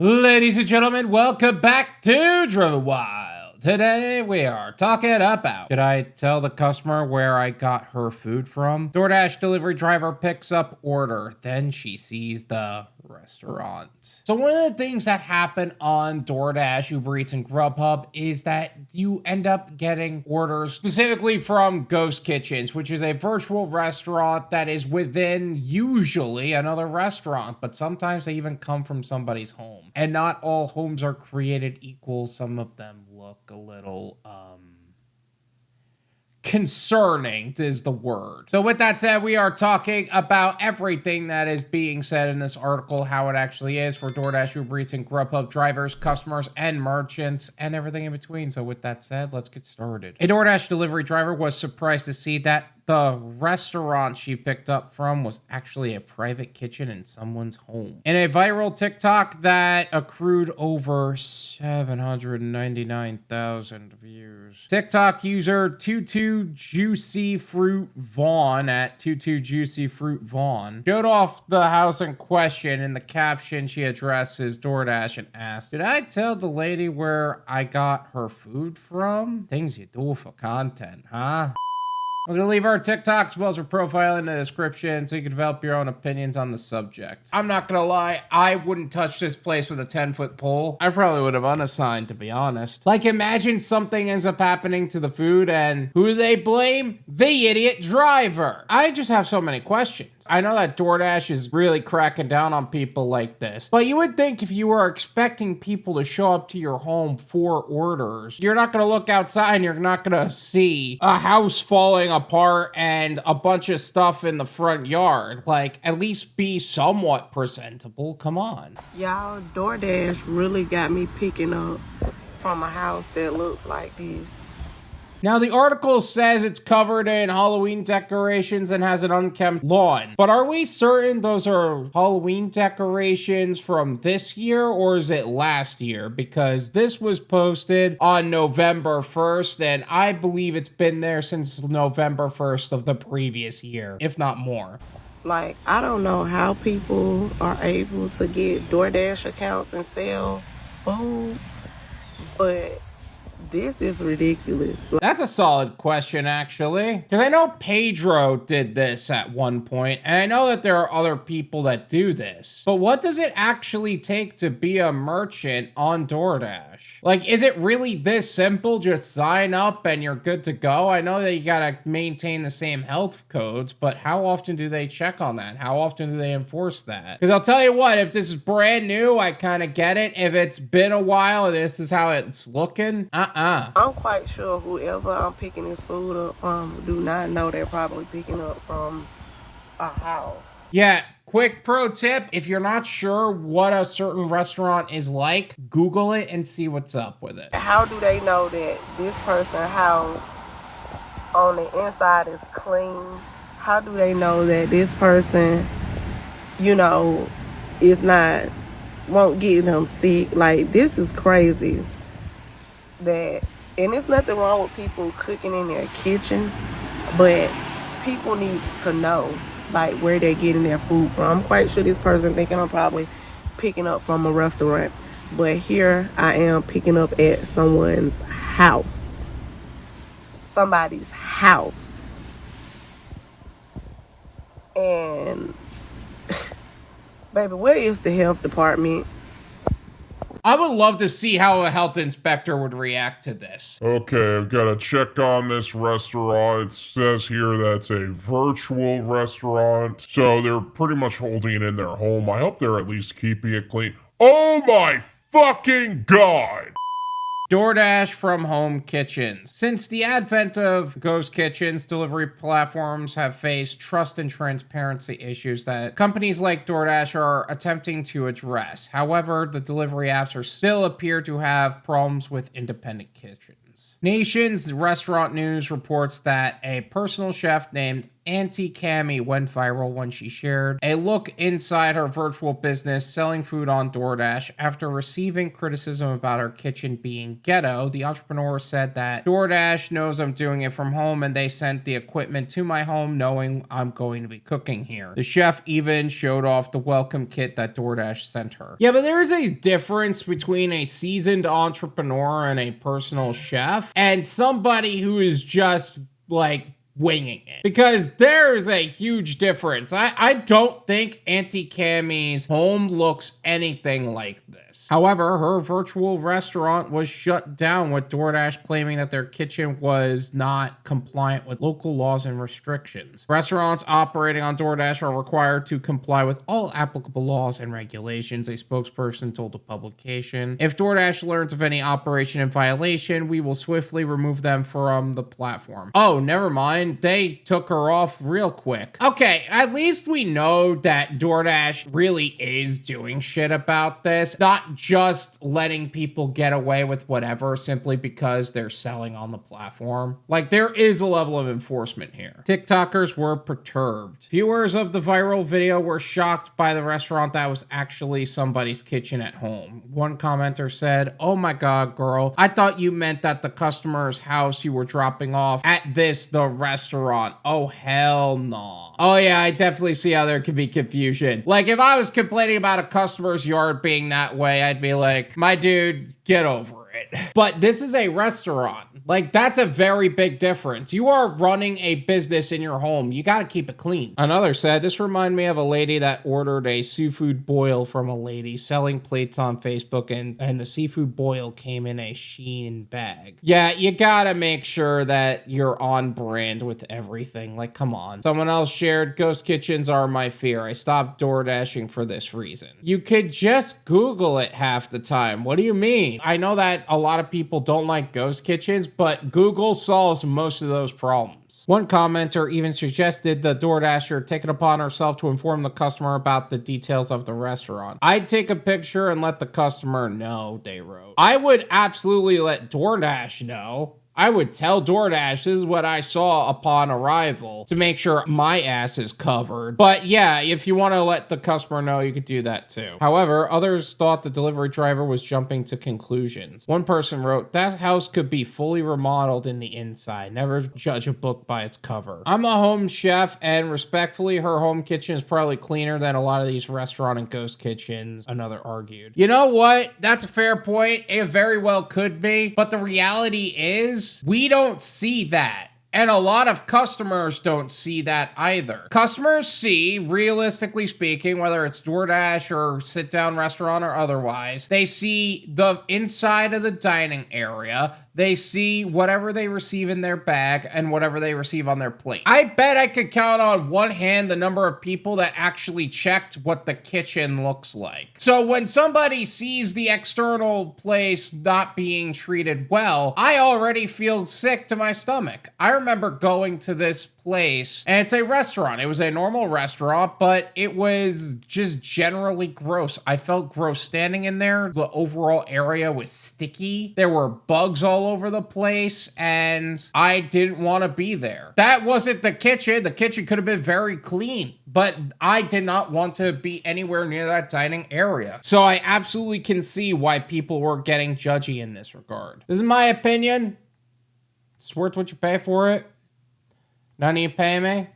Ladies and gentlemen, welcome back to Driven Wyld. Today we are talking about, did I tell the customer where I got her food from? DoorDash delivery driver picks up order, then she sees the restaurant. So one of the things that happen on DoorDash, UberEats, and Grubhub is that you end up getting orders specifically from ghost kitchens, which is a virtual restaurant that is within usually another restaurant, but sometimes they even come from somebody's home. And not all homes are created equal. Some of them look a little concerning is the word. So with that said, we are talking about everything that is being said in this article, how it actually is for DoorDash, UberEats, and Grubhub drivers, customers, and merchants, and everything in between. So with that said, let's get started. A DoorDash delivery driver was surprised to see that the restaurant she picked up from was actually a private kitchen in someone's home. In a viral TikTok that accrued over 799,000 views, TikTok user 22JuicyFruit Vaughn at 22JuicyFruit Vaughn showed off the house in question. In the caption, she addresses DoorDash and asked, "Did I tell the lady where I got her food from? Things you do for content, huh?" I'm going to leave our TikTok as well as our profile in the description so you can develop your own opinions on the subject. I'm not going to lie, I wouldn't touch this place with a 10-foot pole. I probably would have unassigned, to be honest. Like, imagine something ends up happening to the food and who do they blame? The idiot driver. I just have so many questions. I know that DoorDash is really cracking down on people like this, but you would think if you were expecting people to show up to your home for orders, you're not going to look outside and you're not going to see a house falling apart and a bunch of stuff in the front yard. Like, at least be somewhat presentable. Come on. Y'all, DoorDash really got me picking up from a house that looks like this. Now, the article says it's covered in Halloween decorations and has an unkempt lawn. But are we certain those are Halloween decorations from this year or is it last year? Because this was posted on November 1st and I believe it's been there since November 1st of the previous year, if not more. Like, I don't know how people are able to get DoorDash accounts and sell food, but this is ridiculous. That's a solid question, actually. Because I know Pedro did this at one point, and I know that there are other people that do this. But what does it actually take to be a merchant on DoorDash? Like, is it really this simple? Just sign up and you're good to go? I know that you gotta maintain the same health codes, but how often do they check on that? How often do they enforce that? Because I'll tell you what, if this is brand new, I kind of get it. If it's been a while and this is how it's looking, I'm quite sure whoever I'm picking this food up from do not know they're probably picking up from a house. Yeah, quick pro tip, if you're not sure what a certain restaurant is like, Google it and see what's up with it. How do they know that this person's house on the inside is clean? How do they know that this person, is not, won't get them sick? Like, this is crazy. And there's nothing wrong with people cooking in their kitchen, but people need to know, like, where they're getting their food from. I'm quite sure this person thinking I'm probably picking up from a restaurant, but here I am picking up at someone's house. Somebody's house. And, baby, where is the health department? I would love to see how a health inspector would react to this. Okay, I've got to check on this restaurant. It says here that it's a virtual restaurant, so they're pretty much holding it in their home. I hope they're at least keeping it clean. Oh my fucking god! DoorDash from home kitchens. Since the advent of ghost kitchens, delivery platforms have faced trust and transparency issues that companies like DoorDash are attempting to address. However, the delivery apps are still appear to have problems with independent kitchens. Nation's Restaurant News reports that a personal chef named Auntie Cammy went viral when she shared a look inside her virtual business selling food on DoorDash after receiving criticism about her kitchen being ghetto. The entrepreneur said that DoorDash knows I'm doing it from home and they sent the equipment to my home knowing I'm going to be cooking here. The chef even showed off the welcome kit that DoorDash sent her. Yeah, but there's a difference between a seasoned entrepreneur and a personal chef and somebody who is just like winging it, because there's a huge difference. I don't think Auntie Cammy's home looks anything like this. However, her virtual restaurant was shut down with DoorDash claiming that their kitchen was not compliant with local laws and restrictions. Restaurants operating on DoorDash are required to comply with all applicable laws and regulations, a spokesperson told the publication. If DoorDash learns of any operation in violation, we will swiftly remove them from the platform. Oh, never mind. They took her off real quick. Okay, at least we know that DoorDash really is doing shit about this, not just letting people get away with whatever simply because they're selling on the platform. Like, there is a level of enforcement here. TikTokers were perturbed. Viewers of the viral video were shocked by the restaurant that was actually somebody's kitchen at home. One commenter said, "Oh my god, girl, I thought you meant that the customer's house you were dropping off at the restaurant. Oh, hell no." Oh yeah, I definitely see how there could be confusion. Like, if I was complaining about a customer's yard being that way, I'd be like, my dude, get over it. But this is a restaurant. Like, that's a very big difference. You are running a business in your home. You got to keep it clean. Another said, "This reminded me of a lady that ordered a seafood boil from a lady selling plates on Facebook, and the seafood boil came in a Shein bag." Yeah, you got to make sure that you're on brand with everything. Like, come on. Someone else shared, "Ghost kitchens are my fear. I stopped door dashing for this reason." You could just Google it half the time. What do you mean? I know that a lot of people don't like ghost kitchens, but Google solves most of those problems. One commenter even suggested the DoorDasher take it upon herself to inform the customer about the details of the restaurant. "I'd take a picture and let the customer know," they wrote. I would absolutely let DoorDash know. I would tell DoorDash, "This is what I saw upon arrival," to make sure my ass is covered. But yeah, if you want to let the customer know, you could do that too. However, others thought the delivery driver was jumping to conclusions. One person wrote, "That house could be fully remodeled in the inside. Never judge a book by its cover." I'm a home chef, and respectfully, her home kitchen is probably cleaner than a lot of these restaurant and ghost kitchens, another argued. You know what? That's a fair point. It very well could be, but the reality is, we don't see that. And a lot of customers don't see that either. Customers see, realistically speaking, whether it's DoorDash or sit-down restaurant or otherwise, they see the inside of the dining area. They see whatever they receive in their bag and whatever they receive on their plate. I bet I could count on one hand the number of people that actually checked what the kitchen looks like. So when somebody sees the external place not being treated well, I already feel sick to my stomach. I remember going to this place, and it's a restaurant. It was a normal restaurant, but it was just generally gross. I felt gross standing in there. The overall area was sticky. There were bugs all over the place, and I didn't want to be there. That wasn't the kitchen. The kitchen could have been very clean, but I did not want to be anywhere near that dining area. So I absolutely can see why people were getting judgy in this regard. This is my opinion. It's worth what you pay for it. None of you pay me?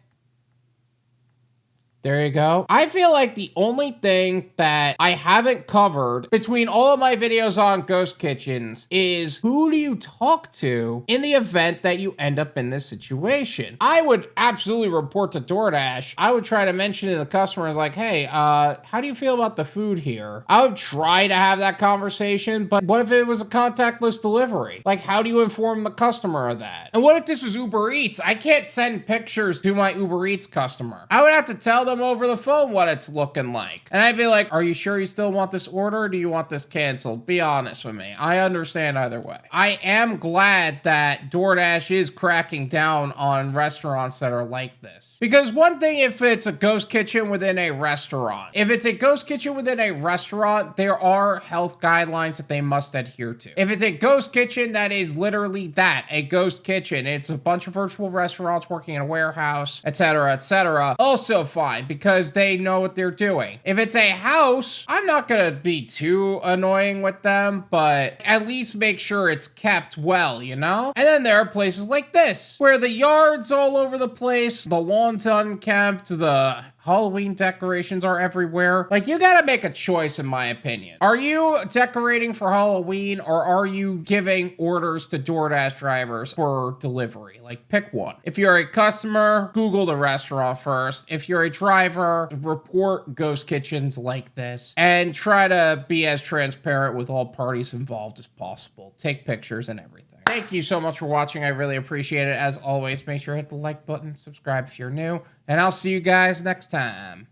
There you go. I feel like the only thing that I haven't covered between all of my videos on ghost kitchens is who do you talk to in the event that you end up in this situation? I would absolutely report to DoorDash. I would try to mention to the customers like, "Hey, how do you feel about the food here?" I would try to have that conversation, but what if it was a contactless delivery? Like, how do you inform the customer of that? And what if this was Uber Eats? I can't send pictures to my Uber Eats customer. I would have to tell them them over the phone what it's looking like. And I'd be like, are you sure you still want this order, or do you want this canceled? Be honest with me. I understand either way. I am glad that DoorDash is cracking down on restaurants that are like this. Because one thing if it's a ghost kitchen within a restaurant. If it's a ghost kitchen within a restaurant, there are health guidelines that they must adhere to. If it's a ghost kitchen, that is literally that, a ghost kitchen. It's a bunch of virtual restaurants working in a warehouse, etc., also fine, because they know what they're doing. If it's a house, I'm not gonna be too annoying with them, but at least make sure it's kept well, you know? And then there are places like this, where the yard's all over the place, the lawn's unkempt, the Halloween decorations are everywhere. Like, you gotta make a choice, in my opinion. Are you decorating for Halloween, or are you giving orders to DoorDash drivers for delivery? Like, pick one. If you're a customer, Google the restaurant first. If you're a driver, report ghost kitchens like this, and try to be as transparent with all parties involved as possible. Take pictures and everything. Thank you so much for watching. I really appreciate it. As always, make sure to hit the like button, subscribe if you're new, and I'll see you guys next time.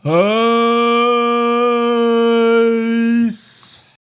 Peace.